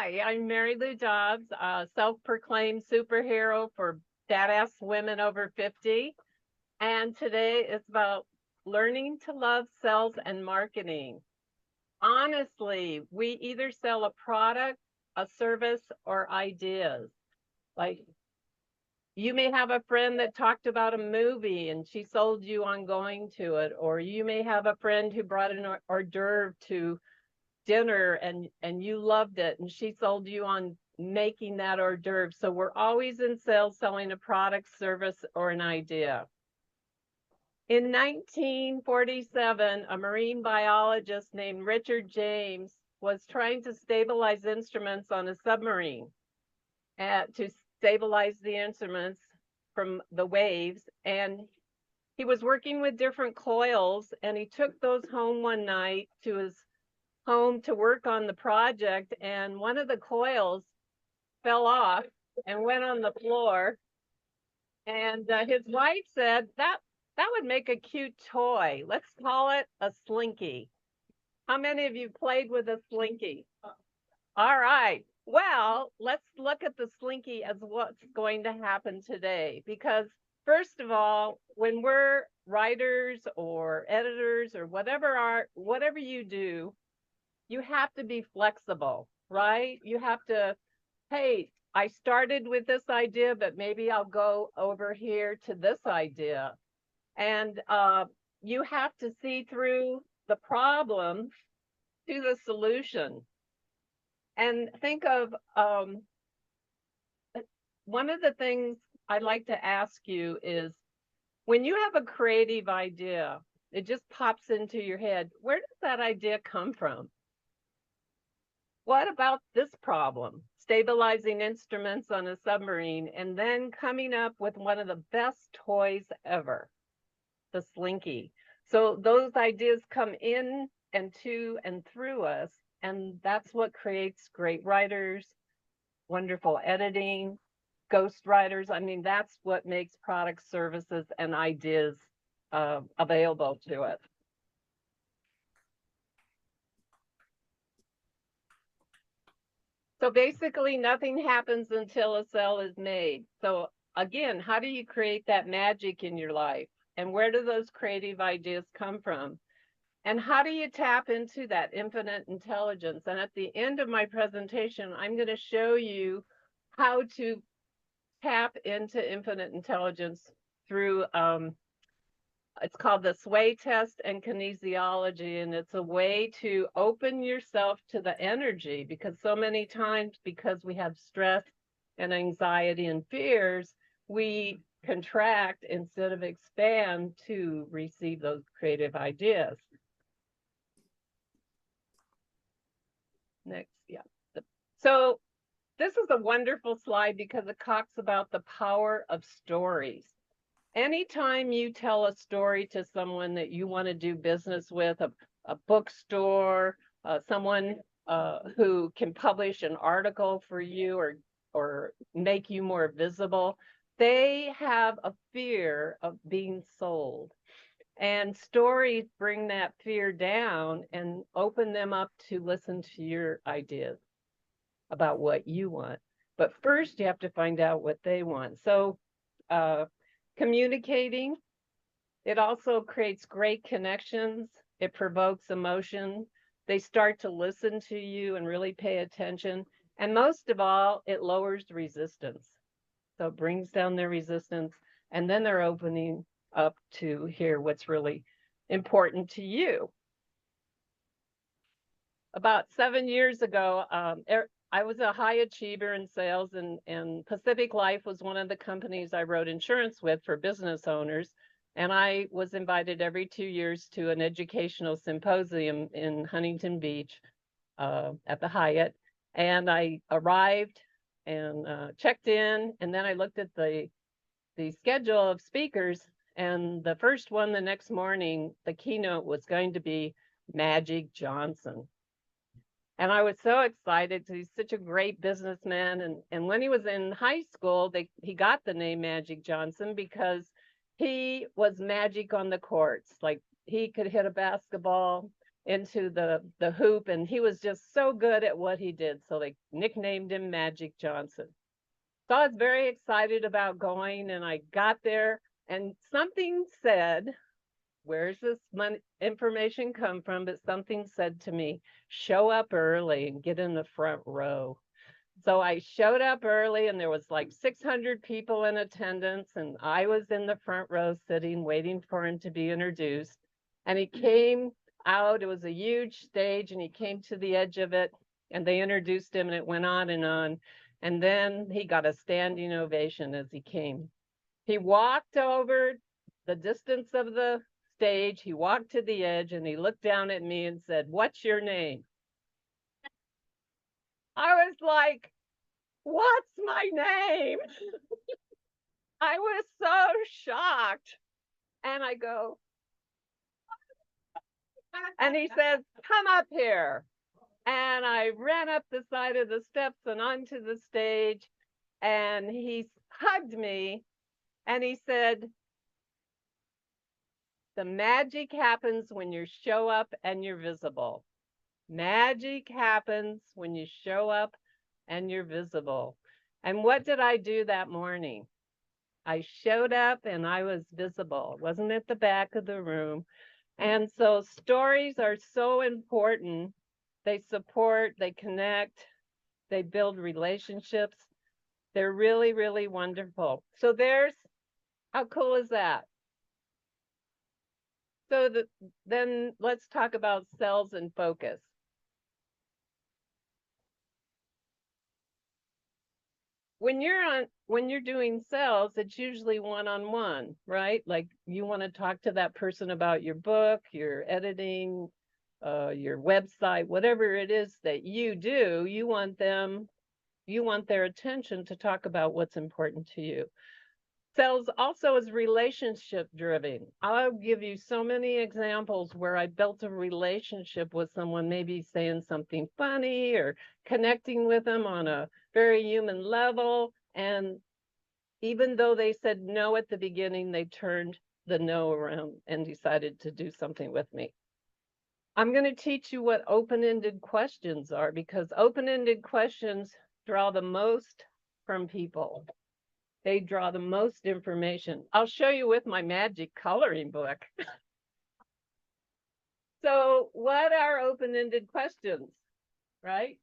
Hi, I'm Mary Lou Dobbs, self-proclaimed superhero for badass women over 50. And today is about learning to love sales and marketing. Honestly, we either sell a product, a service, or ideas. Like you may have a friend that talked about a movie and she sold you on going to it, or you may have a friend who brought an hors d'oeuvre to dinner and you loved it and she sold you on making that hors d'oeuvre. So we're always in sales selling a product, service, or an idea. In 1947, a marine biologist named Richard James was trying to stabilize instruments on a submarine to stabilize the instruments from the waves. And he was working with different coils and he took those home one night to his home to work on the project, and one of the coils fell off and went on the floor. And his wife said that would make a cute toy. Let's call it a slinky. How many of you played with a slinky? All right. Well, let's look at the slinky as what's going to happen today. Because first of all, when we're writers or editors or whatever you do, you have to be flexible, right? You have to, hey, I started with this idea, but maybe I'll go over here to this idea. And you have to see through the problem to the solution. And think of one of the things I'd like to ask you is when you have a creative idea, it just pops into your head. Where does that idea come from? What about this problem? Stabilizing instruments on a submarine and then coming up with one of the best toys ever, the slinky. So those ideas come in and to and through us, and that's what creates great writers, wonderful editing, ghost writers. I mean, that's what makes products, services, and ideas available to us. So basically, nothing happens until a sale is made. So again, how do you create that magic in your life? And where do those creative ideas come from? And how do you tap into that infinite intelligence? And at the end of my presentation, I'm going to show you how to tap into infinite intelligence through it's called the sway test and kinesiology, and it's a way to open yourself to the energy, because so many times, because we have stress and anxiety and fears, we contract instead of expand to receive those creative ideas. Next, yeah. So this is a wonderful slide because it talks about the power of stories. Anytime you tell a story to someone that you want to do business with, a bookstore, someone who can publish an article for you or make you more visible, they have a fear of being sold. And stories bring that fear down and open them up to listen to your ideas about what you want. But first, you have to find out what they want. So, communicating, it also creates great connections. It provokes emotion. They start to listen to you and really pay attention. And most of all, it lowers resistance. So it brings down their resistance, and then they're opening up to hear what's really important to you. About 7 years ago, I was a high achiever in sales, and Pacific Life was one of the companies I wrote insurance with for business owners. And I was invited every 2 years to an educational symposium in Huntington Beach at the Hyatt. And I arrived and checked in, and then I looked at the schedule of speakers, and the first one the next morning, the keynote was going to be Magic Johnson. And I was so excited. He's such a great businessman. And when he was in high school, he got the name Magic Johnson because he was magic on the courts. Like he could hit a basketball into the hoop, and he was just so good at what he did. So they nicknamed him Magic Johnson. So I was very excited about going, and I got there, and something said, where's this information come from? But something said to me, show up early and get in the front row. So I showed up early, and there was like 600 people in attendance, and I was in the front row sitting, waiting for him to be introduced. And he came out, it was a huge stage, and he came to the edge of it, and they introduced him, and it went on and on. And then he got a standing ovation as he came. He walked over the distance of the stage, he walked to the edge, and he looked down at me and said, "What's your name?" I was like, "What's my name?" I was so shocked. And I go, and he says, "Come up here." And I ran up the side of the steps and onto the stage, and he hugged me, and he said, "The magic happens when you show up and you're visible. Magic happens when you show up and you're visible." And what did I do that morning? I showed up and I was visible. It wasn't at the back of the room. And so stories are so important. They support, they connect, they build relationships. They're really, really wonderful. So how cool is that? So then let's talk about cells and focus. When you're doing sales, it's usually one-on-one, right? Like you want to talk to that person about your book, your editing, your website, whatever it is that you do, you want their attention to talk about what's important to you. Sales also is relationship driven. I'll give you so many examples where I built a relationship with someone, maybe saying something funny or connecting with them on a very human level. And even though they said no at the beginning, they turned the no around and decided to do something with me. I'm going to teach you what open-ended questions are, because open-ended questions draw the most from people. They draw the most information. I'll show you with my magic coloring book. So what are open-ended questions, right?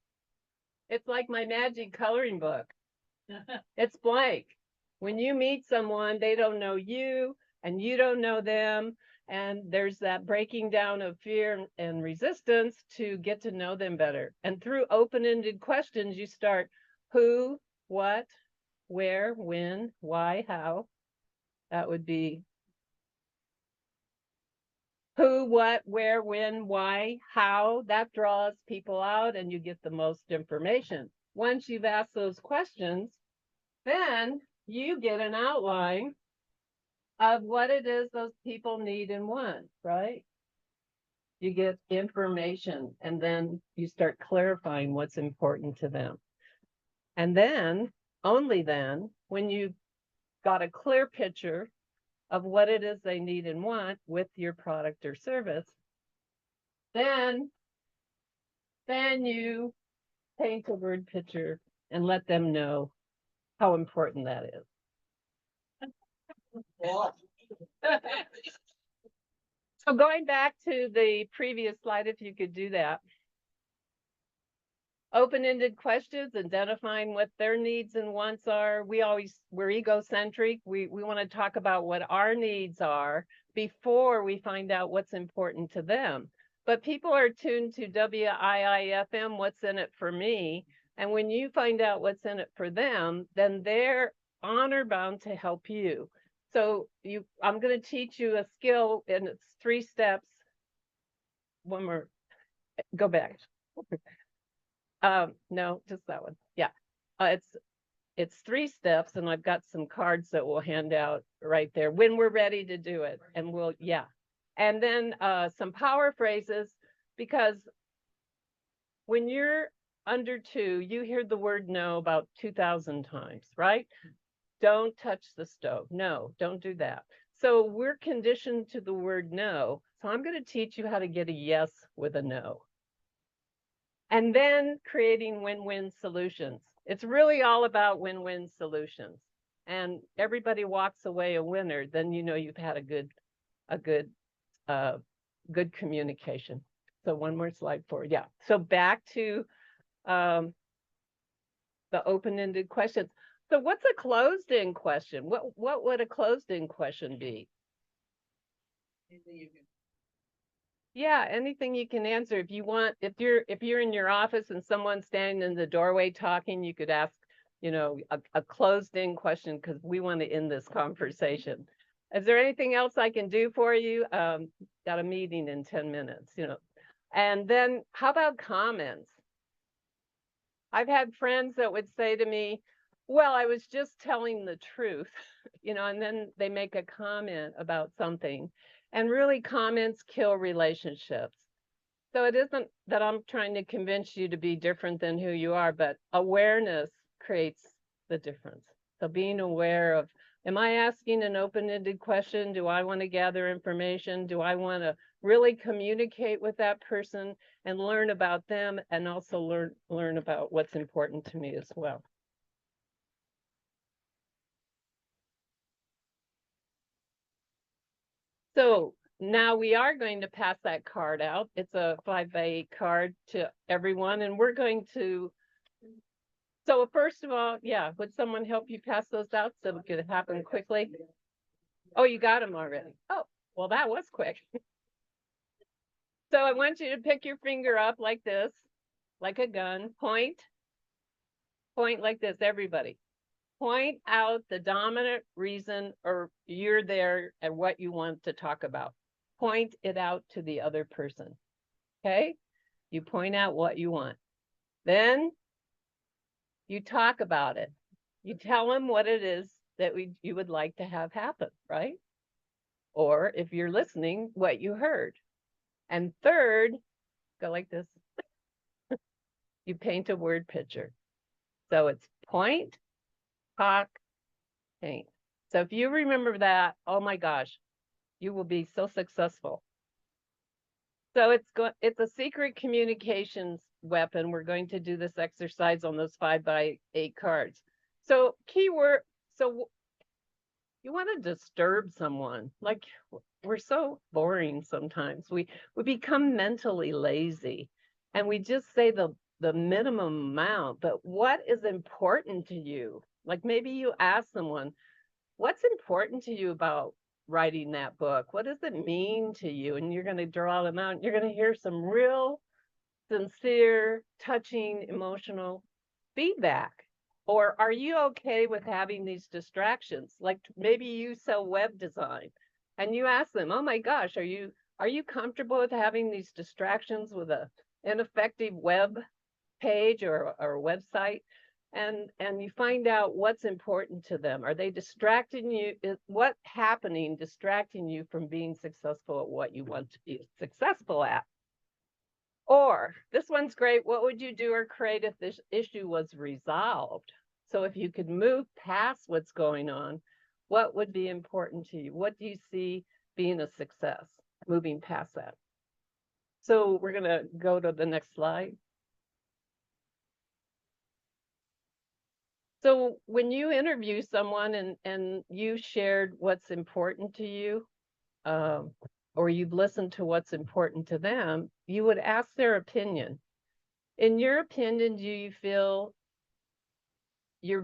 It's like my magic coloring book. It's blank. When you meet someone, they don't know you and you don't know them. And there's that breaking down of fear and resistance to get to know them better. And through open-ended questions, you start who, what, where, when, why, how. That would be who, what, where, when, why, how. That draws people out and you get the most information. Once you've asked those questions, then you get an outline of what it is those people need and want, right? You get information, and then you start clarifying what's important to them. And then, only then, when you've got a clear picture of what it is they need and want with your product or service, then you paint a word picture and let them know how important that is. So going back to the previous slide, if you could do that. Open-ended questions, identifying what their needs and wants are. We're egocentric. We want to talk about what our needs are before we find out what's important to them. But people are tuned to WIIFM, what's in it for me. And when you find out what's in it for them, then they're honor bound to help you. So I'm going to teach you a skill, and it's 3 steps. One more, go back. No, just that one. Yeah. It's 3 steps, and I've got some cards that we'll hand out right there when we're ready to do it. And and then some power phrases, because when you're under 2, you hear the word no about 2,000 times, right? Don't touch the stove. No, don't do that. So we're conditioned to the word no. So I'm going to teach you how to get a yes with a no. And then creating win-win solutions. It's really all about win-win solutions. And everybody walks away a winner, then you know you've had a good communication. So one more slide forward. Yeah. So back to the open-ended questions. So what's a closed-end question? What would a closed-end question be? Yeah, anything you can answer. If you want, if you're in your office and someone's standing in the doorway talking, you could ask, a closed-in question because we want to end this conversation. Is there anything else I can do for you? Got a meeting in 10 minutes, And then how about comments? I've had friends that would say to me, well, I was just telling the truth, and then they make a comment about something. And really, comments kill relationships. So it isn't that I'm trying to convince you to be different than who you are, but awareness creates the difference. So being aware of, am I asking an open-ended question? Do I want to gather information? Do I want to really communicate with that person and learn about them and also learn about what's important to me as well? So now we are going to pass that card out. It's a 5x8 card to everyone, and we're going to. So first of all, yeah, would someone help you pass those out so it could happen quickly? Oh, you got them already. Oh, well, that was quick. So I want you to pick your finger up like this, like a gun. Point like this, everybody. Point out the dominant reason or you're there and what you want to talk about. Point it out to the other person. Okay? You point out what you want. Then you talk about it. You tell them what it is that you would like to have happen, right? Or if you're listening, what you heard. And third, go like this. You paint a word picture. So it's point, talk, paint. So if you remember that, oh my gosh, you will be so successful. So it's a secret communications weapon. We're going to do this exercise on those 5x8 cards. So keyword, so you want to disturb someone. Like we're so boring sometimes. We become mentally lazy and we just say the minimum amount, but what is important to you? Like maybe you ask someone, what's important to you about writing that book? What does it mean to you? And you're going to draw them out. And you're going to hear some real, sincere, touching, emotional feedback. Or are you okay with having these distractions? Like maybe you sell web design and you ask them, oh my gosh, are you comfortable with having these distractions with an ineffective web page or a website? And you find out what's important to them. Are they distracting you? Is what's happening distracting you from being successful at what you want to be successful at? Or this one's great. What would you do or create if this issue was resolved? So if you could move past what's going on, what would be important to you? What do you see being a success, moving past that? So we're going to go to the next slide. So when you interview someone and you shared what's important to you, or you've listened to what's important to them, you would ask their opinion. In your opinion, do you feel you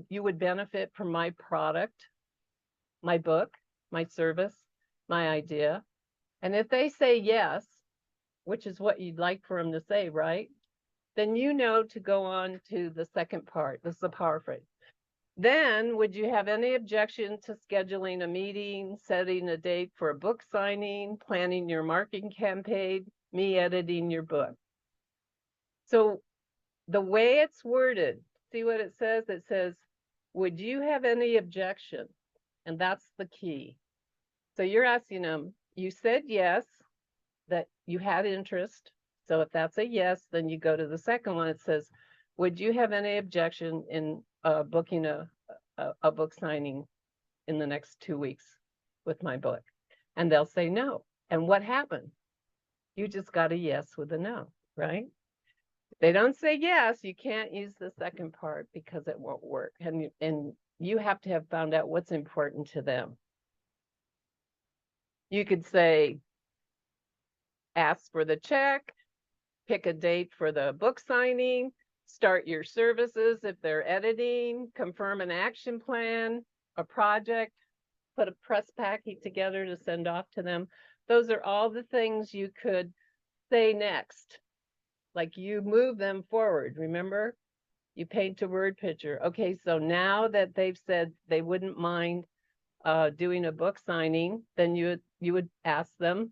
would benefit from my product, my book, my service, my idea? And if they say yes, which is what you'd like for them to say, right? Then you know to go on to the second part. This is the power phrase. Then, would you have any objection to scheduling a meeting, setting a date for a book signing, planning your marketing campaign, me editing your book? So the way it's worded, see what it says? It says, would you have any objection? And that's the key. So you're asking them, you said yes, that you had interest. So if that's a yes, then you go to the second one. It says, would you have any objection in booking a book signing in the next 2 weeks with my book? And they'll say no. And what happened? You just got a yes with a no, right? If they don't say yes, you can't use the second part because it won't work. And you have to have found out what's important to them. You could say, ask for the check, pick a date for the book signing, start your services if they're editing, confirm an action plan, a project, put a press packet together to send off to them. Those are all the things you could say next. Like you move them forward, remember? You paint a word picture. Okay, so now that they've said they wouldn't mind doing a book signing, then you would ask them,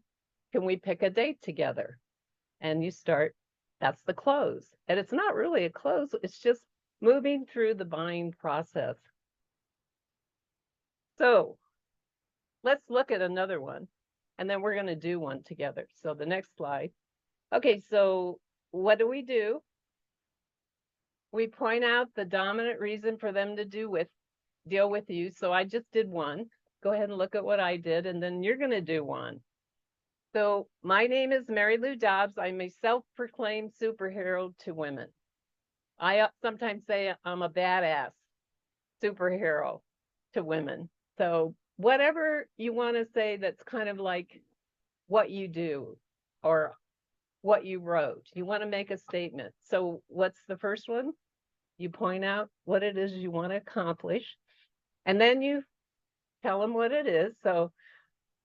can we pick a date together? And you start, that's the close. And it's not really a close, it's just moving through the buying process. So let's look at another one, and then we're going to do one together. So the next slide. Okay, so what do? We point out the dominant reason for them to deal with you. So I just did one. Go ahead and look at what I did, and then you're going to do one. So my name is Mary Lou Dobbs. I'm a self-proclaimed superhero to women. I sometimes say I'm a badass superhero to women. So whatever you want to say that's kind of like what you do or what you wrote, you want to make a statement. So what's the first one? You point out what it is you want to accomplish, and then you tell them what it is. So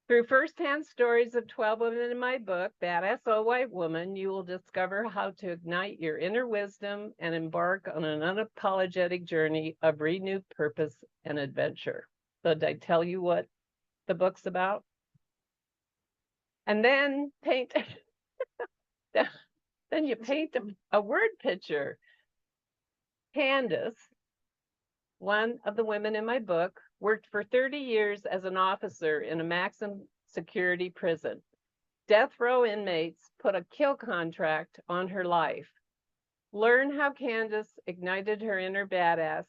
through firsthand stories of 12 women in my book, Badass Old White Woman, you will discover how to ignite your inner wisdom and embark on an unapologetic journey of renewed purpose and adventure. So did I tell you what the book's about? And then paint, then you paint a word picture. Candace, one of the women in my book, worked for 30 years as an officer in a maximum security prison. Death row inmates put a kill contract on her life. Learn how Candace ignited her inner badass,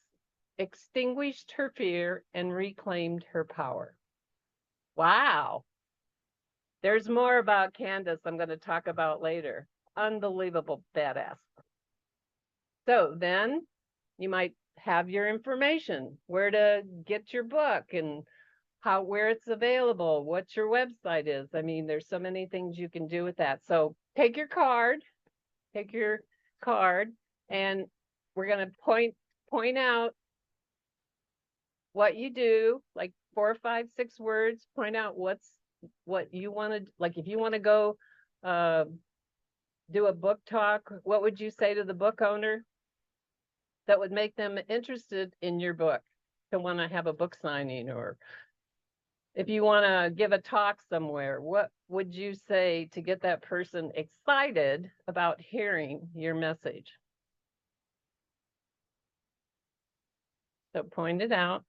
extinguished her fear, and reclaimed her power. Wow. There's more about Candace I'm going to talk about later. Unbelievable badass. So then you might have your information, where to get your book and where it's available, what your website is. I mean, there's so many things you can do with that. So take your card, and we're going to point out what you do, like 4, 5, 6 words. Point out what you want to, like if you want to go do a book talk, what would you say to the book owner that would make them interested in your book to want to have a book signing? Or if you want to give a talk somewhere, what would you say to get that person excited about hearing your message? So point it out.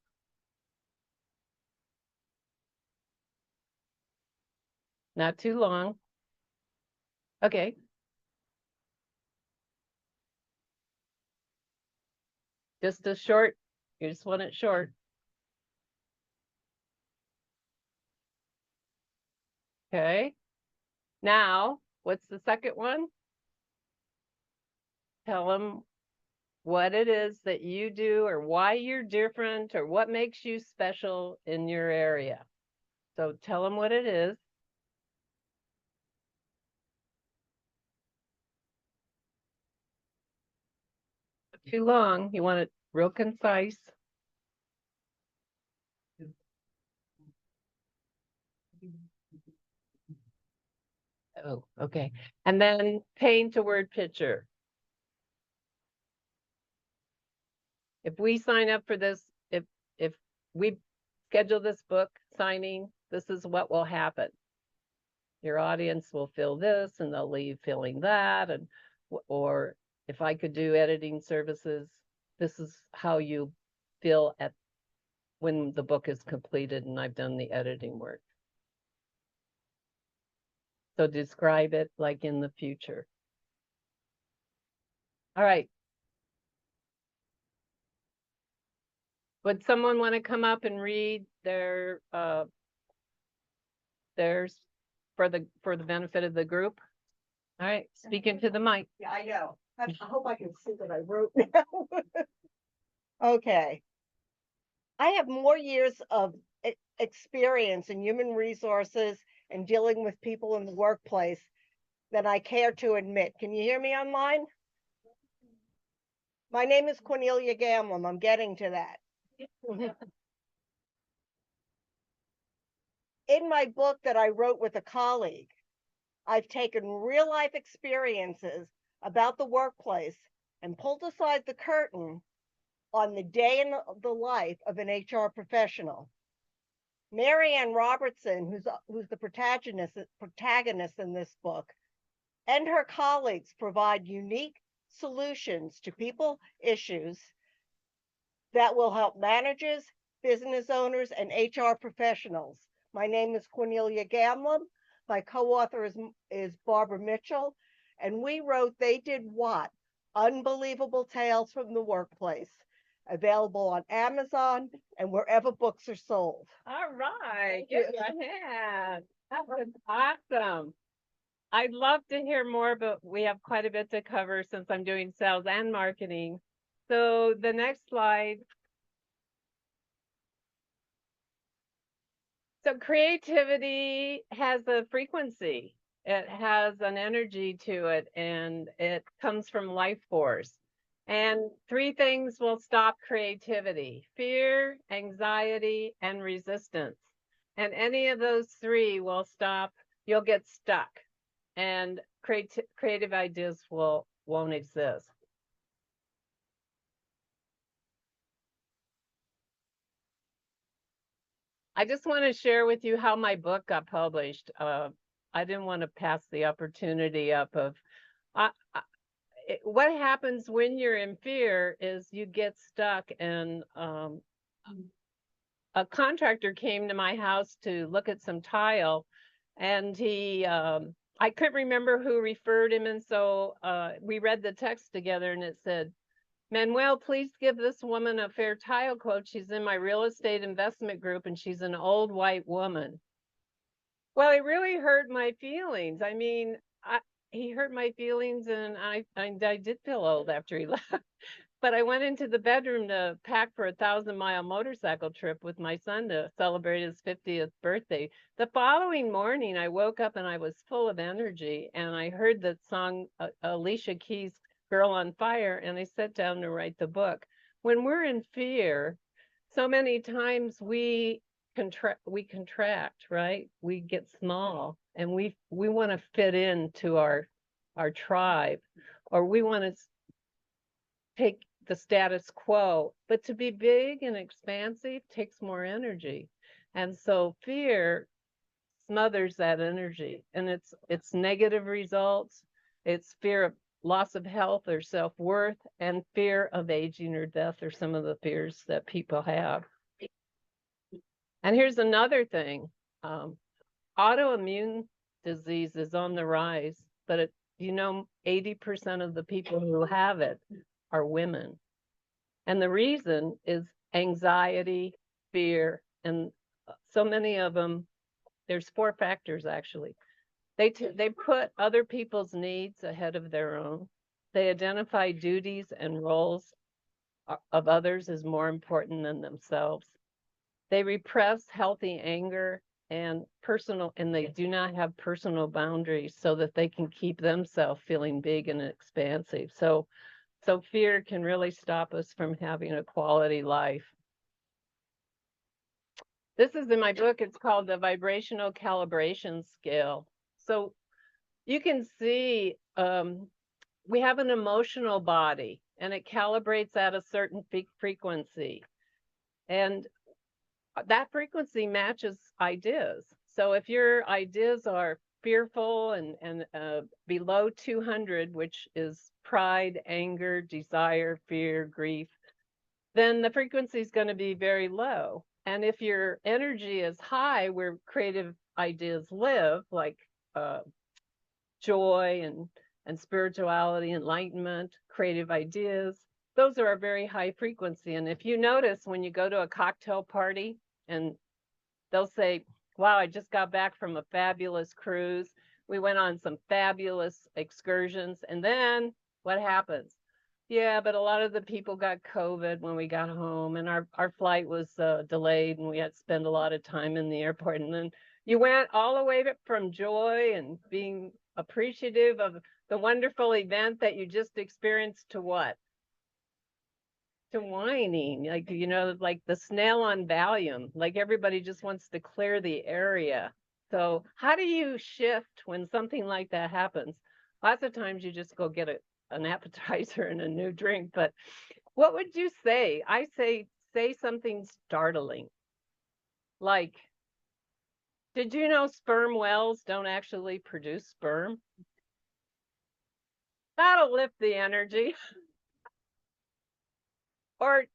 Not too long. Okay. Just a short, you just want it short. Okay. Now, what's the second one? Tell them what it is that you do or why you're different or what makes you special in your area. So tell them what it is. Too long. You want it real concise. Oh, okay. And then paint a word picture. If we sign up for this, if we schedule this book signing, this is what will happen. Your audience will feel this and they'll leave feeling that. And or if I could do editing services, this is how you feel at when the book is completed and I've done the editing work. So describe it like in the future. All right. Would someone want to come up and read their for the benefit of the group. All right, speak into the mic. Yeah, I know. I hope I can see what I wrote now. Okay. I have more years of experience in human resources and dealing with people in the workplace than I care to admit. Can you hear me online? My name is Cornelia Gamlin. I'm getting to that. In my book that I wrote with a colleague, I've taken real life experiences about the workplace and pulled aside the curtain on the day in the life of an HR professional. Mary Ann Robertson, who's the protagonist in this book, and her colleagues provide unique solutions to people issues that will help managers, business owners, and HR professionals. My name is Cornelia Gamlin. My co-author is Barbara Mitchell, and we wrote They Did What? Unbelievable Tales from the Workplace, available on Amazon and wherever books are sold. All right, give you a hand. That was awesome. I'd love to hear more, but we have quite a bit to cover since I'm doing sales and marketing. So the next slide. So creativity has a frequency. It has an energy to it, and it comes from life force. And three things will stop creativity: fear, anxiety, and resistance. And any of those three will stop, you'll get stuck, and creative ideas won't exist. I just want to share with you how my book got published. I didn't want to pass the opportunity up of what happens when you're in fear is you get stuck. And a contractor came to my house to look at some tile, and I couldn't remember who referred him, and so we read the text together, and it said, "Manuel, please give this woman a fair tile quote. She's in my real estate investment group, and she's an old white woman." Well, it really hurt my feelings. I mean, he hurt my feelings, and I did feel old after he left. But I went into the bedroom to pack for a 1,000-mile motorcycle trip with my son to celebrate his 50th birthday. The following morning, I woke up and I was full of energy, and I heard the song Alicia Keys' Girl on Fire, and I sat down to write the book. When we're in fear, so many times we contract, right? We get small, and we want to fit into our tribe, or we want to take the status quo. But to be big and expansive takes more energy, and so fear smothers that energy, and it's negative results. It's fear of loss of health or self-worth, and fear of aging or death are some of the fears that people have. And here's another thing. Autoimmune disease is on the rise, but 80% of the people who have it are women. And the reason is anxiety, fear, and so many of them, there's 4 factors actually. They put other people's needs ahead of their own. They identify duties and roles of others as more important than themselves. They repress healthy anger and they do not have personal boundaries so that they can keep themselves feeling big and expansive. So fear can really stop us from having a quality life. This is in my book. It's called the Vibrational Calibration Scale. So you can see we have an emotional body, and it calibrates at a certain frequency. And that frequency matches ideas. So if your ideas are fearful and below 200, which is pride, anger, desire, fear, grief, then the frequency is going to be very low. And if your energy is high, where creative ideas live, like joy and spirituality, enlightenment, creative ideas, those are a very high frequency. And if you notice, when you go to a cocktail party and they'll say, wow, I just got back from a fabulous cruise. We went on some fabulous excursions. And then what happens? Yeah, but a lot of the people got COVID when we got home, and our flight was delayed, and we had to spend a lot of time in the airport. And then you went all the way from joy and being appreciative of the wonderful event that you just experienced to what? To whining, like, like the snail on Valium, like everybody just wants to clear the area. So how do you shift when something like that happens? Lots of times you just go get an appetizer and a new drink, but what would you say? I say something startling. Like, did you know sperm whales don't actually produce sperm? That'll lift the energy. Or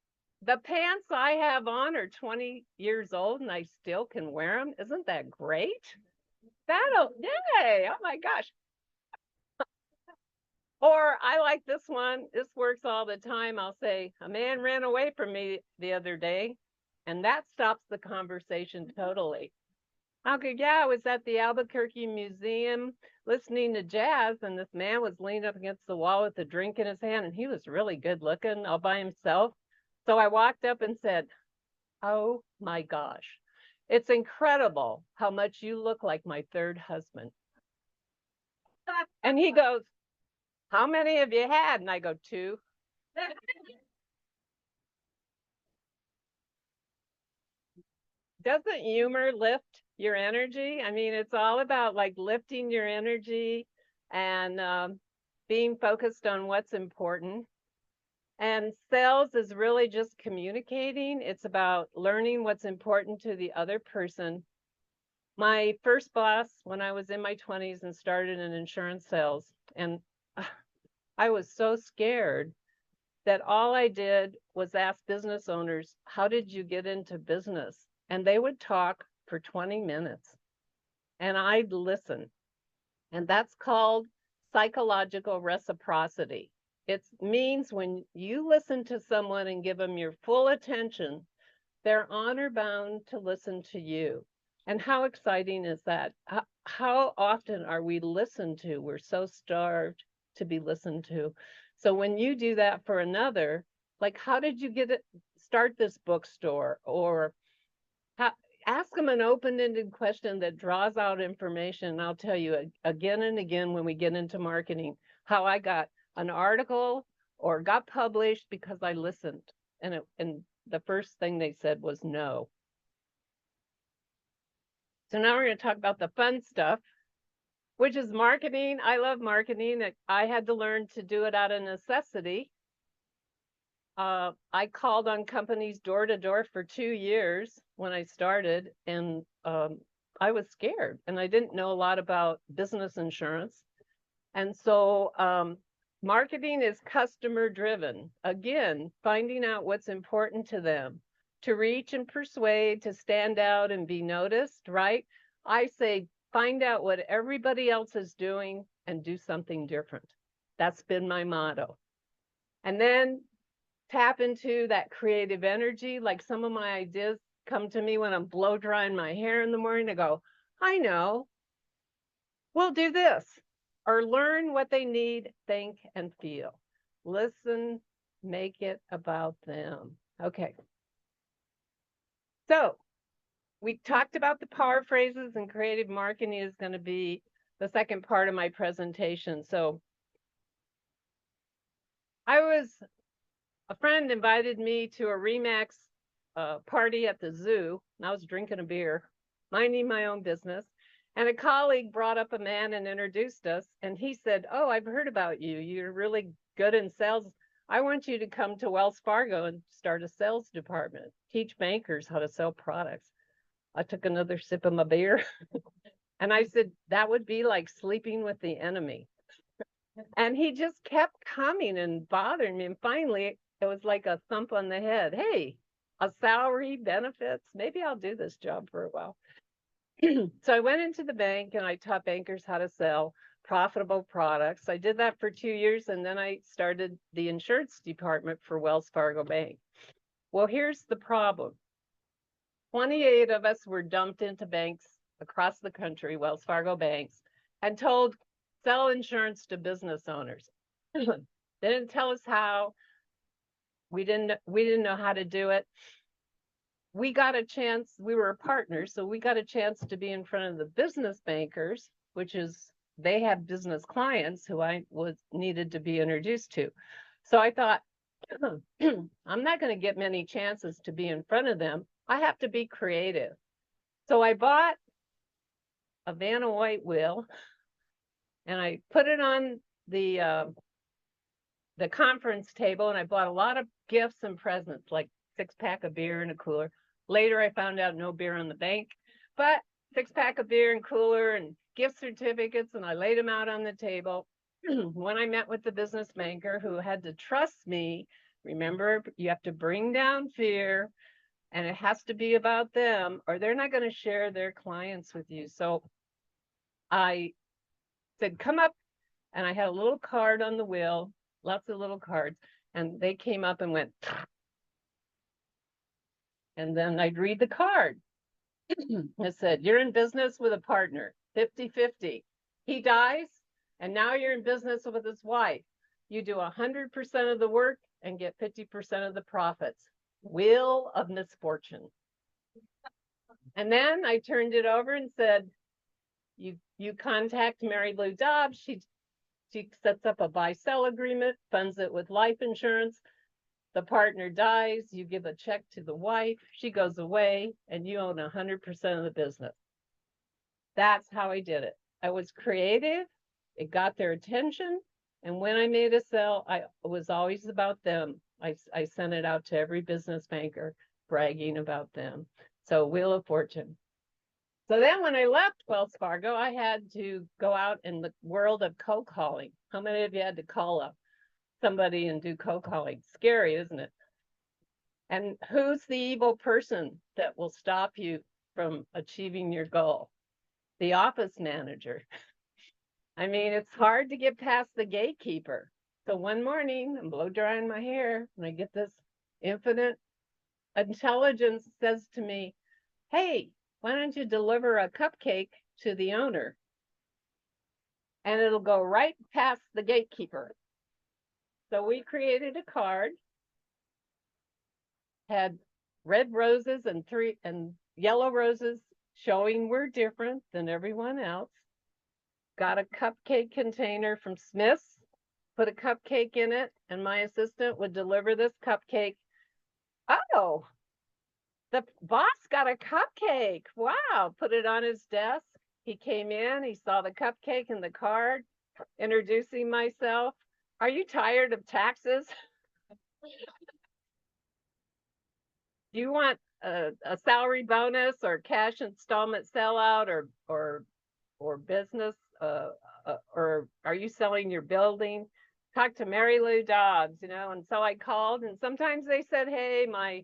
the pants I have on are 20 years old and I still can wear them. Isn't that great? Yay! Oh my gosh. Or I like this one. This works all the time. I'll say, a man ran away from me the other day, and that stops the conversation totally. Okay, yeah, I was at the Albuquerque Museum listening to jazz, and this man was leaning up against the wall with a drink in his hand, and he was really good looking all by himself. So I walked up and said, oh my gosh, it's incredible how much you look like my third husband. And he goes, how many have you had? And I go, two. Doesn't humor lift your energy? I mean, it's all about like lifting your energy and being focused on what's important. And sales is really just communicating. It's about learning what's important to the other person. My first boss, when I was in my 20s and started in insurance sales, and I was so scared that all I did was ask business owners, how did you get into business? And they would talk for 20 minutes and I'd listen. And that's called psychological reciprocity. It means when you listen to someone and give them your full attention, they're honor bound to listen to you. And how exciting is that? How often are we listened to? We're so starved to be listened to. So when you do that for another, like, how did you start this bookstore? Or ask them an open-ended question that draws out information. And I'll tell you again and again when we get into marketing, how I got an article or got published because I listened. And the first thing they said was no. So now we're going to talk about the fun stuff, which is marketing. I love marketing. I had to learn to do it out of necessity. I called on companies door to door for 2 years when I started, and I was scared, and I didn't know a lot about business insurance. And so marketing is customer driven. Again, finding out what's important to them, to reach and persuade, to stand out and be noticed, right? I say, find out what everybody else is doing and do something different. That's been my motto. And then tap into that creative energy. Like some of my ideas come to me when I'm blow drying my hair in the morning. I go, I know, we'll do this. Or learn what they need, think, and feel. Listen, make it about them. Okay. So we talked about the power phrases, and creative marketing is going to be the second part of my presentation. So a friend invited me to a Remax party at the zoo, and I was drinking a beer, minding my own business. And a colleague brought up a man and introduced us. And he said, oh, I've heard about you. You're really good in sales. I want you to come to Wells Fargo and start a sales department, teach bankers how to sell products. I took another sip of my beer. And I said, that would be like sleeping with the enemy. And he just kept coming and bothering me. And finally, it was like a thump on the head. Hey, a salary, benefits, maybe I'll do this job for a while. So I went into the bank and I taught bankers how to sell profitable products. I did that for 2 years, and then I started the insurance department for Wells Fargo Bank. Well, here's the problem. 28 of us were dumped into banks across the country, Wells Fargo banks, and told sell insurance to business owners. They didn't tell us how. We didn't know how to do it. We got a chance, we were a partner, so we got a chance to be in front of the business bankers, which is they have business clients who I was needed to be introduced to. So I thought, I'm not going to get many chances to be in front of them. I have to be creative. So I bought a Vanna White wheel and I put it on the conference table, and I bought a lot of gifts and presents, like 6-pack of beer and a cooler. Later, I found out no beer on the bank, but 6-pack of beer and cooler and gift certificates, and I laid them out on the table. When I met with the business banker who had to trust me, remember, you have to bring down fear, and it has to be about them, or they're not going to share their clients with you. So I said, come up, and I had a little card on the wheel, lots of little cards, and they came up and went, and then I'd read the card. It said, you're in business with a partner, 50-50. He dies, and now you're in business with his wife. You do 100% of the work and get 50% of the profits. Wheel of misfortune. And then I turned it over and said, you contact Mary Lou Dobbs. She sets up a buy-sell agreement, funds it with life insurance. The partner dies, you give a check to the wife, she goes away, and you own 100% of the business. That's how I did it. I was creative, it got their attention, and when I made a sale, I was always about them. I sent it out to every business banker, bragging about them. So Wheel of Fortune. So then when I left Wells Fargo, I had to go out in the world of cold calling. How many of you had to call up somebody and do cold calling? Scary, isn't it? And who's the evil person that will stop you from achieving your goal? The office manager. I mean, it's hard to get past the gatekeeper. So one morning, I'm blow drying my hair, and I get this infinite intelligence says to me, hey, why don't you deliver a cupcake to the owner? And it'll go right past the gatekeeper. So we created a card, had red roses and yellow roses showing we're different than everyone else. Got a cupcake container from Smith's, put a cupcake in it, and my assistant would deliver this cupcake. Oh, the boss got a cupcake. Wow, put it on his desk. He came in, he saw the cupcake and the card, introducing myself. Are you tired of taxes? Do you want a salary bonus or cash installment sellout or business? Or are you selling your building? Talk to Mary Lou Dobbs, and so I called, and sometimes they said, hey, my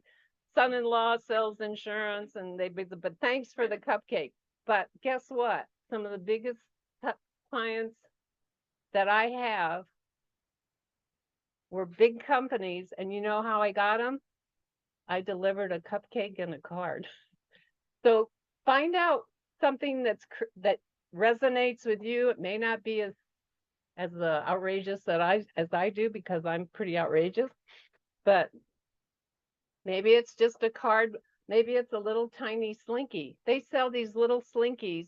son-in-law sells insurance, and but thanks for the cupcake. But guess what? Some of the biggest clients that I have were big companies, and you know how I got them? I delivered a cupcake and a card. So find out something that resonates with you. It may not be as outrageous as I do, because I'm pretty outrageous, but maybe it's just a card. Maybe it's a little tiny slinky. They sell these little slinkies,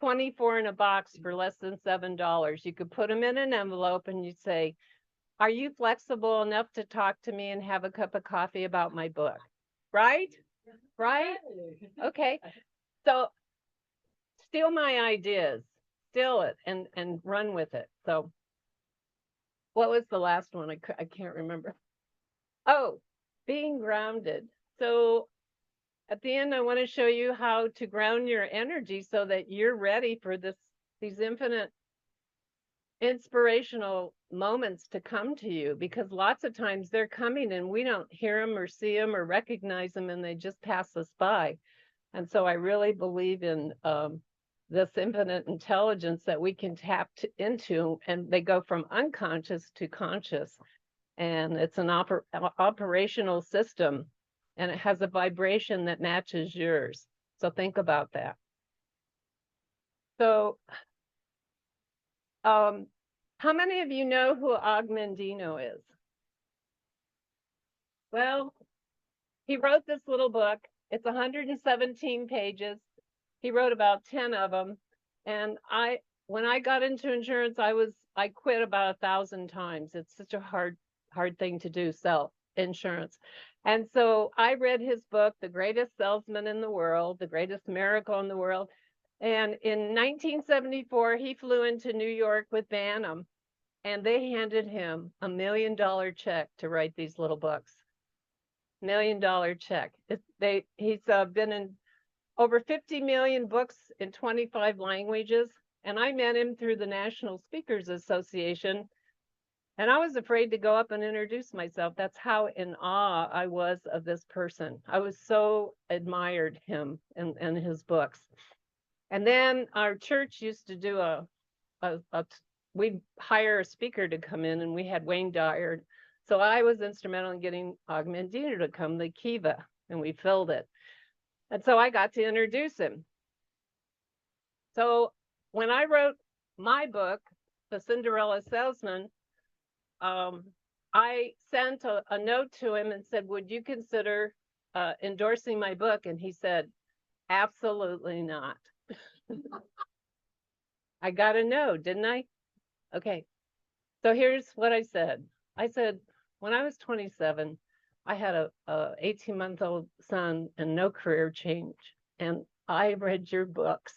24 in a box for less than $7. You could put them in an envelope and you say, are you flexible enough to talk to me and have a cup of coffee about my book? Right? Right? Okay. So steal my ideas, steal it and run with it. So what was the last one? I can't remember. Oh, being grounded. So at the end, I want to show you how to ground your energy so that you're ready for these infinite inspirational moments to come to you, because lots of times they're coming and we don't hear them or see them or recognize them, and they just pass us by. And so I really believe in this infinite intelligence that we can tap into, and they go from unconscious to conscious. And it's an operational system, and it has a vibration that matches yours. So think about that. So, how many of you know who Og Mandino is? Well, he wrote this little book. It's 117 pages. He wrote about 10 of them. And when I got into insurance, I quit about 1,000 times. It's such a hard thing to do, sell insurance. And so I read his book, The Greatest Salesman in the World, The Greatest Miracle in the World. And in 1974, he flew into New York with Bantam, and they handed him $1 million check to write these little books. $1 million check. He's been in over 50 million books in 25 languages. And I met him through the National Speakers Association. And I was afraid to go up and introduce myself. That's how in awe I was of this person. I was so admired him and his books. And then our church used to do we'd hire a speaker to come in, and we had Wayne Dyer. So I was instrumental in getting Og Mandino to come, the Kiva, and we filled it. And so I got to introduce him. So when I wrote my book, The Cinderella Salesman, I sent a note to him and said, would you consider endorsing my book? And he said, absolutely not. I got a no, didn't I? Okay. So here's what I said. I said, when I was 27, I had a 18-month-old son and no career change. And I read your books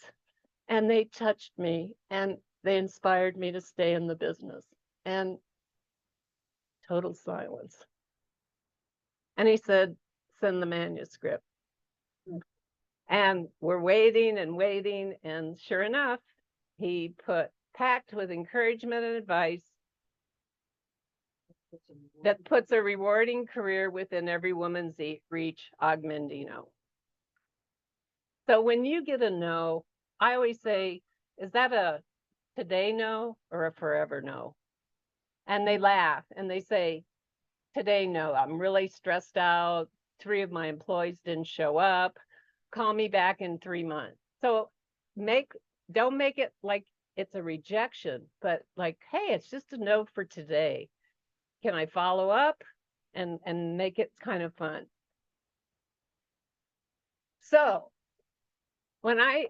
and they touched me and they inspired me to stay in the business. And total silence. And he said, send the manuscript. And we're waiting and waiting. And sure enough, he packed with encouragement and advice that puts a rewarding career within every woman's reach, Og Mandino. So when you get a no, I always say, is that a today no or a forever no? And they laugh and they say, today no, I'm really stressed out. 3 of my employees didn't show up. Call me back in 3 months. So don't make it like it's a rejection, but like, hey, it's just a no for today. Can I follow up and make it kind of fun? So when I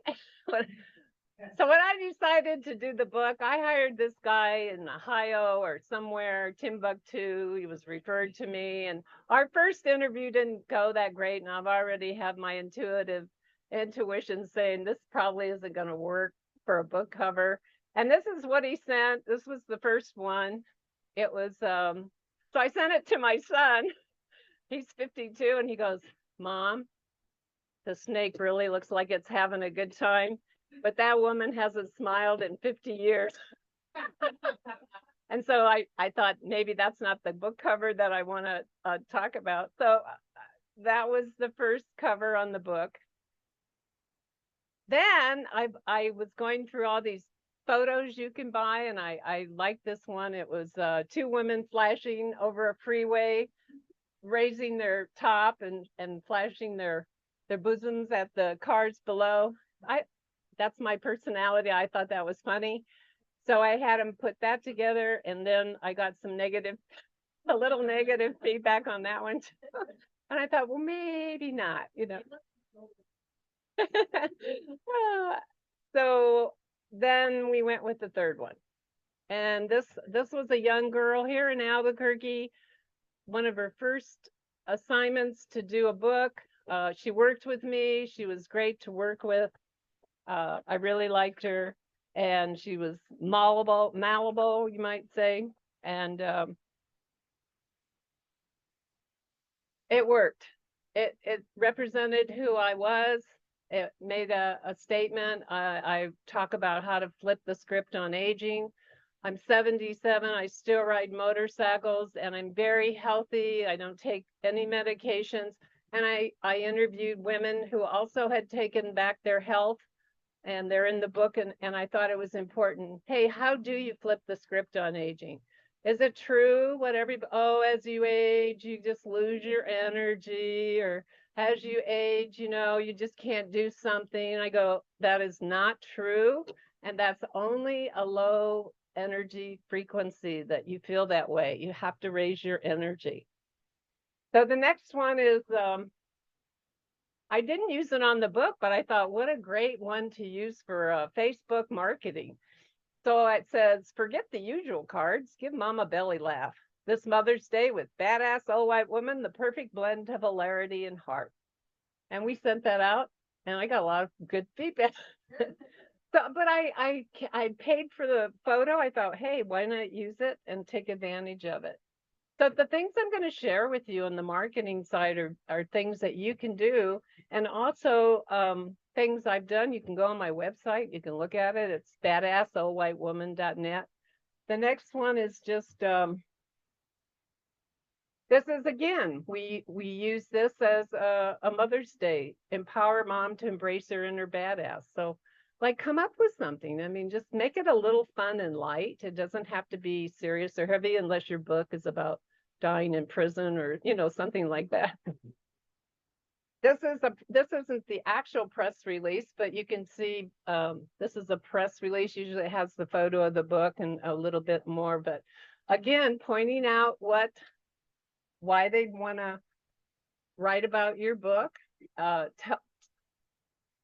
decided to do the book, I hired this guy in Ohio or somewhere, Timbuktu. He was referred to me, and our first interview didn't go that great. And I've already had my intuition saying this probably isn't going to work for a book cover. And this is what he sent. This was the first one. It was so I sent it to my son. He's 52, and he goes, Mom, the snake really looks like it's having a good time, but that woman hasn't smiled in 50 years. And so I thought maybe that's not the book cover that I want to talk about. So that was the first cover on the book. Then I was going through all these photos you can buy, and I liked this one. It was 2 women flashing over a freeway, raising their top and flashing their bosoms at the cars below. That's my personality. I thought that was funny. So I had him put that together, and then I got a little negative feedback on that one too. And I thought, well, maybe not, So then we went with the third one. And this was a young girl here in Albuquerque, one of her first assignments to do a book. She worked with me. She was great to work with. I really liked her, and she was malleable, you might say. And it worked. It represented who I was. It made a statement. I talk about how to flip the script on aging. I'm 77. I still ride motorcycles, and I'm very healthy. I don't take any medications. And I interviewed women who also had taken back their health, and they're in the book. And I thought it was important. Hey, how do you flip the script on aging? Is it true what everybody, oh, as you age, you just lose your energy, or as you age, you just can't do something? I go, that is not true. And that's only a low energy frequency that you feel that way. You have to raise your energy. So the next one is, I didn't use it on the book, but I thought, what a great one to use for Facebook marketing. So it says, forget the usual cards, give mom a belly laugh. This Mother's Day with badass old white woman, the perfect blend of hilarity and heart. And we sent that out, and I got a lot of good feedback. But I paid for the photo. I thought, hey, why not use it and take advantage of it? So the things I'm going to share with you on the marketing side are things that you can do, and also things I've done. You can go on my website. You can look at it. It's badassoldwhitewoman.net. The next one is just, this is, again, we use this as a Mother's Day, empower mom to embrace her inner badass. So like, come up with something. I mean, just make it a little fun and light. It doesn't have to be serious or heavy unless your book is about dying in prison or, something like that. This isn't the actual press release, but you can see this is a press release. Usually it has the photo of the book and a little bit more, but again, pointing out why they'd want to write about your book,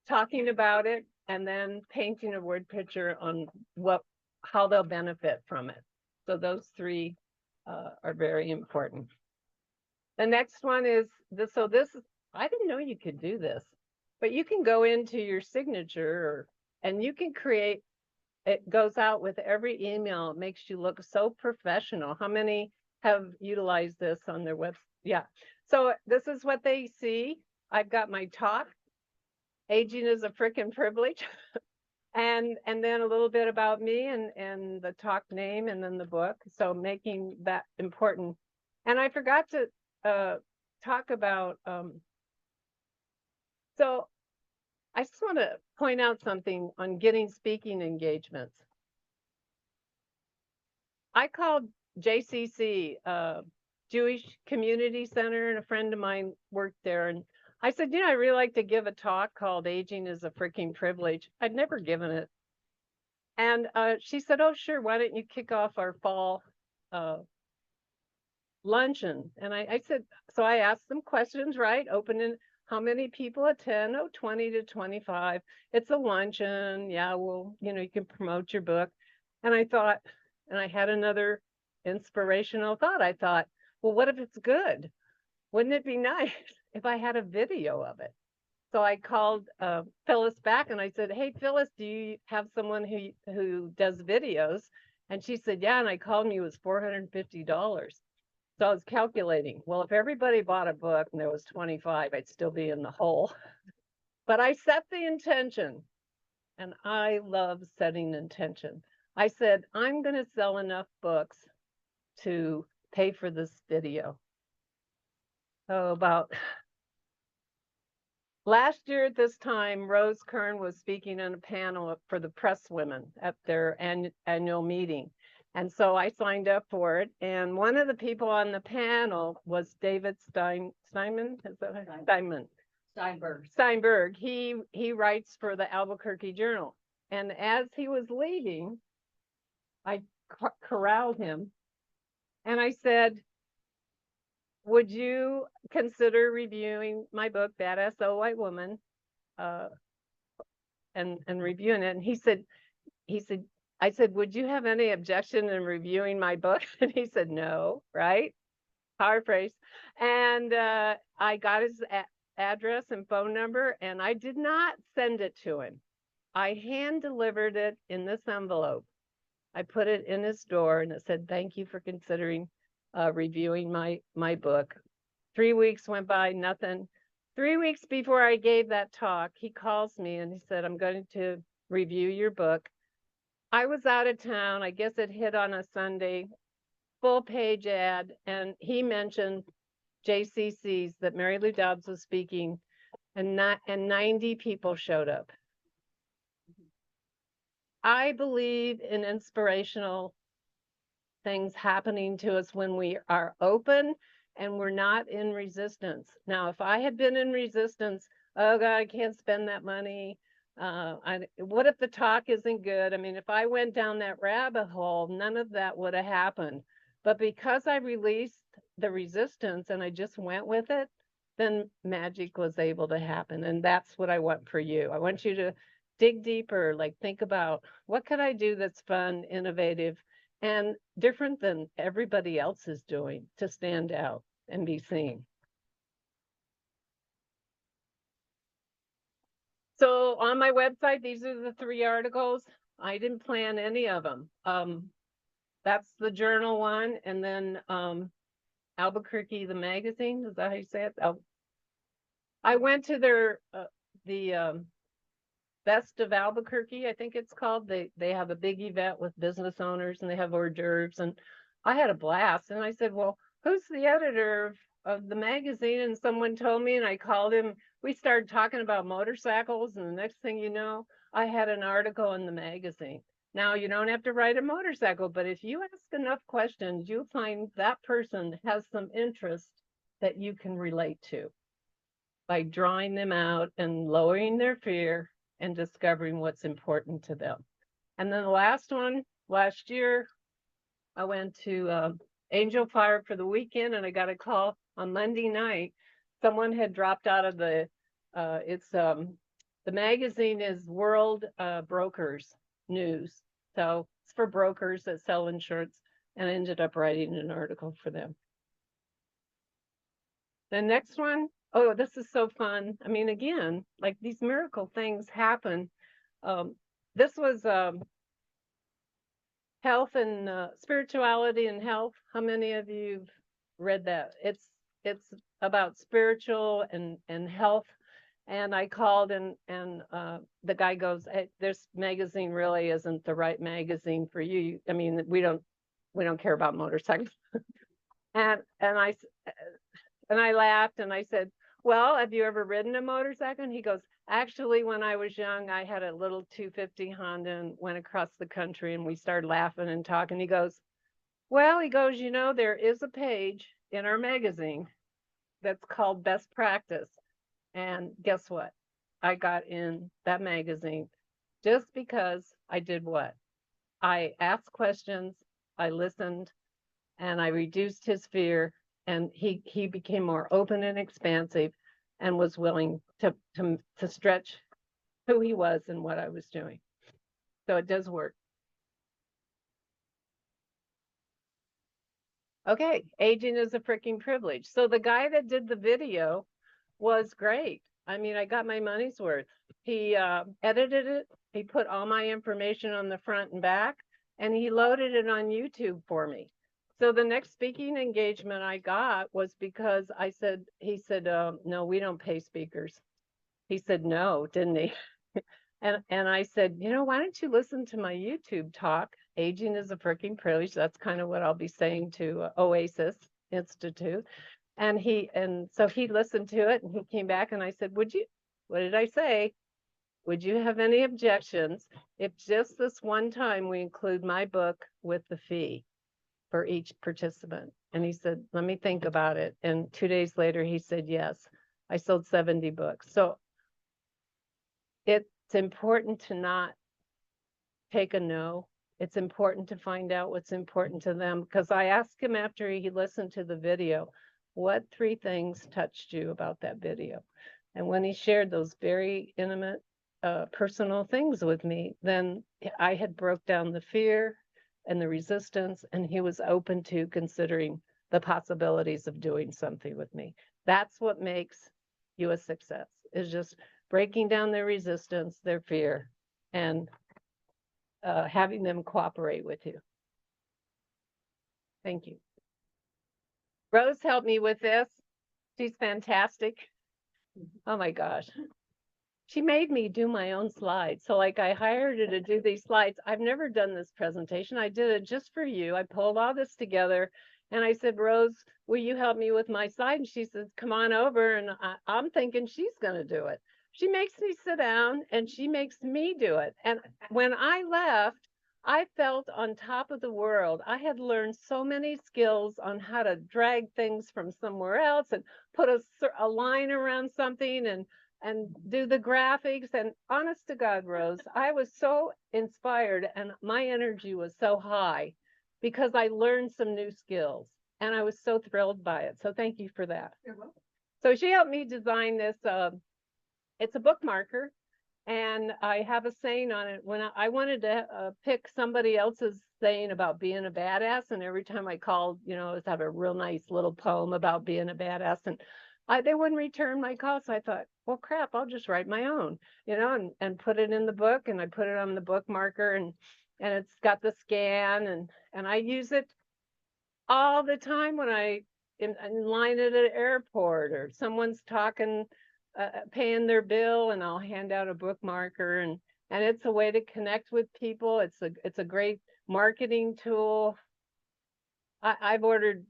talking about it, and then painting a word picture on how they'll benefit from it. So those three are very important. The next one is this. So this, I didn't know you could do this, but you can go into your signature and you can create, it goes out with every email. It makes you look so professional. How many have utilized this on their website? Yeah. So this is what they see. I've got my talk, aging is a frickin' privilege. And then a little bit about me and the talk name and then the book. So making that important. And I forgot to talk about, so I just want to point out something on getting speaking engagements. I called JCC, Jewish Community Center, and a friend of mine worked there. And I said, I really like to give a talk called Aging is a Freaking Privilege. I'd never given it. And she said, oh, sure, why don't you kick off our fall luncheon? And I said, so I asked them questions, right? Opening, how many people attend? Oh, 20 to 25. It's a luncheon. Yeah, well, you can promote your book. And I thought, and I had another inspirational thought. I thought, well, what if it's good? Wouldn't it be nice if I had a video of it? So I called Phyllis back and I said, hey, Phyllis, do you have someone who does videos? And she said, yeah. And I called me, it was $450. So I was calculating, well, if everybody bought a book and there was 25, I'd still be in the hole. But I set the intention, and I love setting intention. I said, I'm going to sell enough books to pay for this video. So about last year at this time, Rose Kern was speaking on a panel for the press women at their annual meeting. And so I signed up for it. And one of the people on the panel was David Steinberg. He writes for the Albuquerque Journal. And as he was leaving, I corralled him and I said, would you consider reviewing my book, Badass Old White Woman, and reviewing it? And he said, I said, would you have any objection in reviewing my book? And he said, no, right? Power phrase. And I got his address and phone number, and I did not send it to him. I hand delivered it in this envelope. I put it in his door, and it said, thank you for considering reviewing my book. 3 weeks went by, nothing. 3 weeks before I gave that talk, he calls me and he said, I'm going to review your book. I was out of town. I guess it hit on a Sunday, full page ad. And he mentioned JCC's, that Mary Lou Dobbs was speaking, and 90 people showed up. I believe in inspirational things happening to us when we are open and we're not in resistance. Now, if I had been in resistance, oh God, I can't spend that money. What if the talk isn't good? I mean, if I went down that rabbit hole, none of that would have happened. But because I released the resistance and I just went with it, then magic was able to happen. And that's what I want for you. I want you to dig deeper, like think about what could I do that's fun, innovative, and different than everybody else is doing to stand out and be seen. So on my website, these are the 3 articles. I didn't plan any of them. That's the journal one, and then Albuquerque, the magazine. Is that how you say it? I went to their the Best of Albuquerque, I think it's called. They have a big event with business owners, and they have hors d'oeuvres, and I had a blast. And I said, well, who's the editor of the magazine? And someone told me, and I called him. We started talking about motorcycles, and the next thing you know, I had an article in the magazine. Now, you don't have to ride a motorcycle, but if you ask enough questions, you'll find that person has some interest that you can relate to by drawing them out and lowering their fear and discovering what's important to them. And then the last one, last year, I went to Angel Fire for the weekend, and I got a call on Monday night. Someone had dropped out of the magazine is World Brokers News. So it's for brokers that sell insurance, and I ended up writing an article for them. The next one, oh, this is so fun. I mean, again, like these miracle things happen. This was health and spirituality and health. How many of you've read that? It's about spiritual and health. And I called, and the guy goes, hey, this magazine really isn't the right magazine for you. I mean, we don't care about motorcycles. and I laughed, and I said, well, have you ever ridden a motorcycle? And he goes, actually, when I was young, I had a little 250 Honda and went across the country, and we started laughing and talking. He goes, well, you know, there is a page in our magazine that's called Best Practice. And guess what? I got in that magazine just because I did what? I asked questions, I listened, and I reduced his fear. And he became more open and expansive and was willing to stretch who he was and what I was doing. So it does work. Okay, aging is a freaking privilege. So the guy that did the video was great. I mean, I got my money's worth. He edited it. He put all my information on the front and back, and he loaded it on YouTube for me. So the next speaking engagement I got was because he said, no, we don't pay speakers. He said, no, didn't he? And I said, you know, why don't you listen to my YouTube talk? Aging is a freaking privilege. That's kind of what I'll be saying to Oasis Institute. And so he listened to it, and he came back, and I said, what did I say? Would you have any objections if just this one time we include my book with the fee for each participant? And he said, let me think about it. And 2 days later, he said, yes. I sold 70 books. So it's important to not take a no. It's important to find out what's important to them. Because I asked him after he listened to the video, what 3 things touched you about that video? And when he shared those very intimate, personal things with me, then I had broke down the fear and the resistance, and he was open to considering the possibilities of doing something with me. That's what makes you a success, is just breaking down their resistance, their fear, and having them cooperate with you. Thank you. Rose helped me with this. She's fantastic. Oh my gosh. She made me do my own slides. So like I hired her to do these slides. I've never done this presentation. I did it just for you. I pulled all this together, and I said, Rose, will you help me with my slide? And she says, come on over. And I'm thinking she's going to do it. She makes me sit down, and she makes me do it. And when I left, I felt on top of the world. I had learned so many skills on how to drag things from somewhere else and put a line around something and do the graphics. And honest to God, Rose, I was so inspired and my energy was so high because I learned some new skills and I was so thrilled by it. So thank you for that. You're welcome. So she helped me design this. It's a bookmarker, and I have a saying on it. When I wanted to pick somebody else's saying about being a badass, and every time I called, let's have a real nice little poem about being a badass, and they wouldn't return my call. So I thought, well, crap, I'll just write my own, and put it in the book, and I put it on the bookmarker, and it's got the scan, and I use it all the time when I in line at an airport or someone's talking, paying their bill, and I'll hand out a bookmarker, and it's a way to connect with people. It's a great marketing tool. I've ordered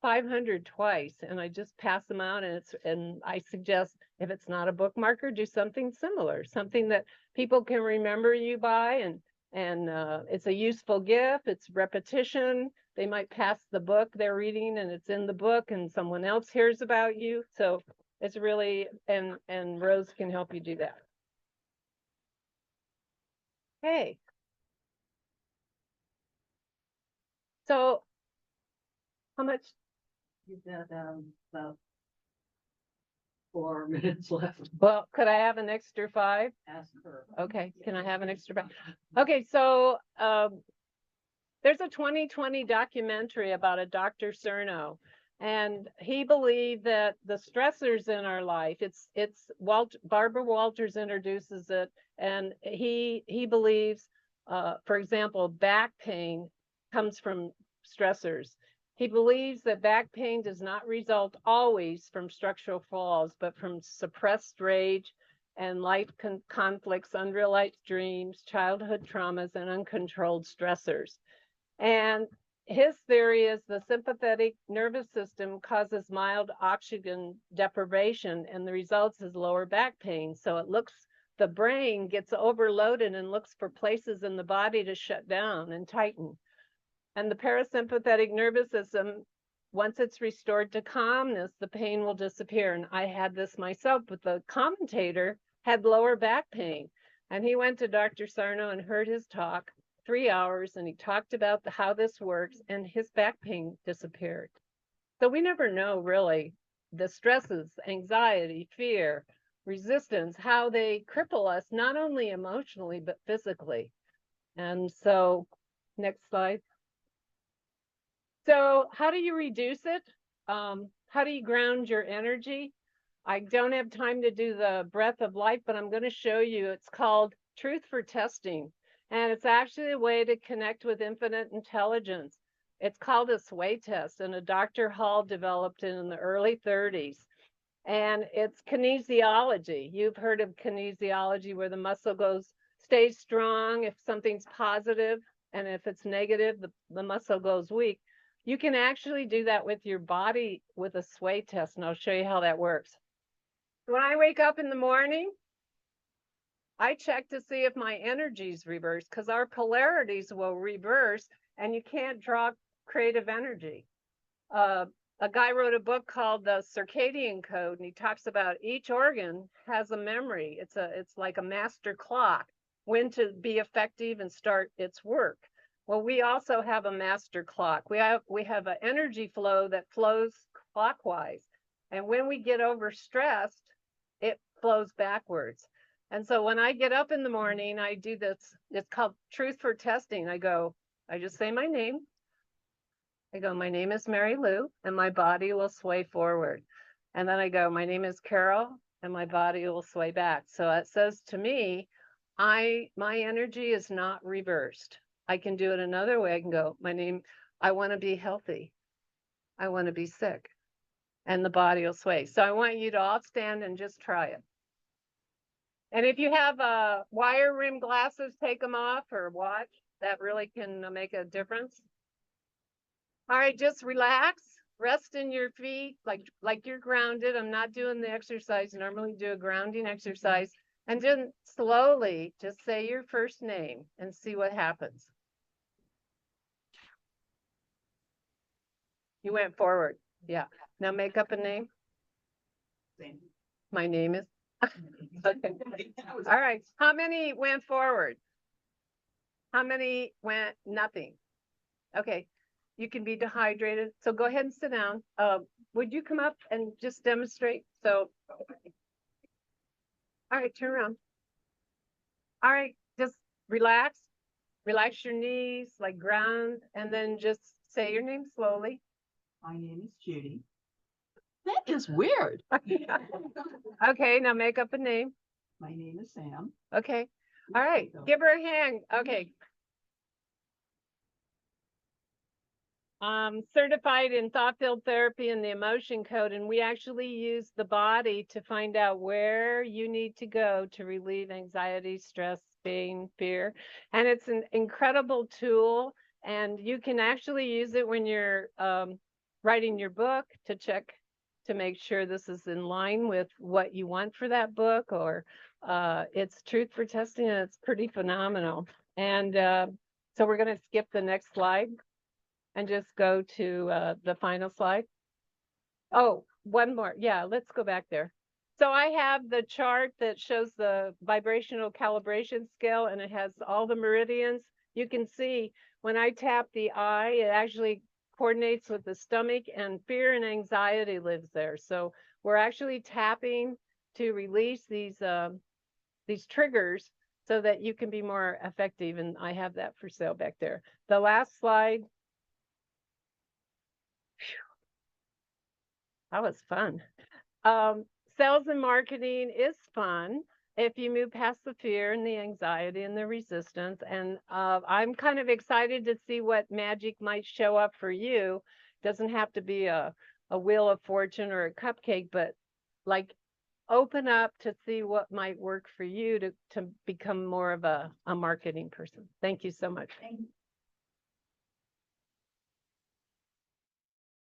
500 twice, and I just pass them out, and I suggest if it's not a bookmarker, do something similar, something that people can remember you by, and it's a useful gift. It's repetition. They might pass the book they're reading and it's in the book and someone else hears about you. So it's really, and Rose can help you do that. Hey. So how much? You've got about 4 minutes left. Well, could I have an extra 5? Ask her. Okay, can I have an extra 5? Okay, so there's a 2020 documentary about a Dr. Cerno, and he believed that the stressors in our life, Barbara Walters introduces it, and he believes, for example, back pain comes from stressors. He believes that back pain does not result always from structural falls, but from suppressed rage and life conflicts, unrealized dreams, childhood traumas, and uncontrolled stressors. And his theory is the sympathetic nervous system causes mild oxygen deprivation, and the results is lower back pain. So the brain gets overloaded and looks for places in the body to shut down and tighten. And the parasympathetic nervous system, once it's restored to calmness, the pain will disappear. And I had this myself, but the commentator had lower back pain. And he went to Dr. Sarno and heard his talk, 3 hours, and he talked about how this works, and his back pain disappeared. So we never know really the stresses, anxiety, fear, resistance, how they cripple us, not only emotionally, but physically. And so, next slide. So how do you reduce it? How do you ground your energy? I don't have time to do the breath of life, but I'm going to show you. It's called Truth for Testing. And it's actually a way to connect with infinite intelligence. It's called a sway test, and a Dr. Hall developed it in the early 30s. And it's kinesiology. You've heard of kinesiology, where the muscle stays strong if something's positive, and if it's negative, the muscle goes weak. You can actually do that with your body with a sway test, and I'll show you how that works. When I wake up in the morning, I check to see if my energy's reversed, because our polarities will reverse, and you can't draw creative energy. A guy wrote a book called The Circadian Code, and he talks about each organ has a memory. It's like a master clock, when to be effective and start its work. Well, we also have a master clock. We have an energy flow that flows clockwise. And when we get overstressed, it flows backwards. And so when I get up in the morning, I do this. It's called Truth for Testing. I just say my name. I go, my name is Mary Lou, and my body will sway forward. And then I go, my name is Carol, and my body will sway back. So it says to me, my energy is not reversed. I can do it another way. I can go, I want to be healthy. I want to be sick. And the body will sway. So I want you to all stand and just try it. And if you have wire rim glasses, take them off or watch. That really can make a difference. All right, just relax. Rest in your feet like you're grounded. I'm not doing the exercise. Normally do a grounding exercise. And then slowly just say your first name and see what happens. You went forward. Yeah. Now make up a name. Same. My name is. Okay. All right. How many went forward? How many went nothing? Okay. You can be dehydrated. So go ahead and sit down. Would you come up and just demonstrate? So, all right, turn around. All right, just relax. Relax your knees, like ground, and then just say your name slowly. My name is Judy. That is weird. Okay, now make up a name. My name is Sam. Okay. All right, give her a hand. Okay. Certified in thought field therapy and the emotion code, and we actually use the body to find out where you need to go to relieve anxiety, stress, pain, fear. And it's an incredible tool, and you can actually use it when you're writing your book to check to make sure this is in line with what you want for that book, or it's truth for testing, and it's pretty phenomenal. And so we're going to skip the next slide and just go to the final slide. Oh, one more. Yeah, let's go back there. So I have the chart that shows the vibrational calibration scale, and it has all the meridians. You can see when I tap the eye, it actually coordinates with the stomach, and fear and anxiety lives there. So we're actually tapping to release these triggers so that you can be more effective. And I have that for sale back there. The last slide. That was fun. Sales and marketing is fun if you move past the fear and the anxiety and the resistance. And I'm kind of excited to see what magic might show up for you. Doesn't have to be a wheel of fortune or a cupcake, but like open up to see what might work for you to become more of a marketing person. Thank you so much. Thank you.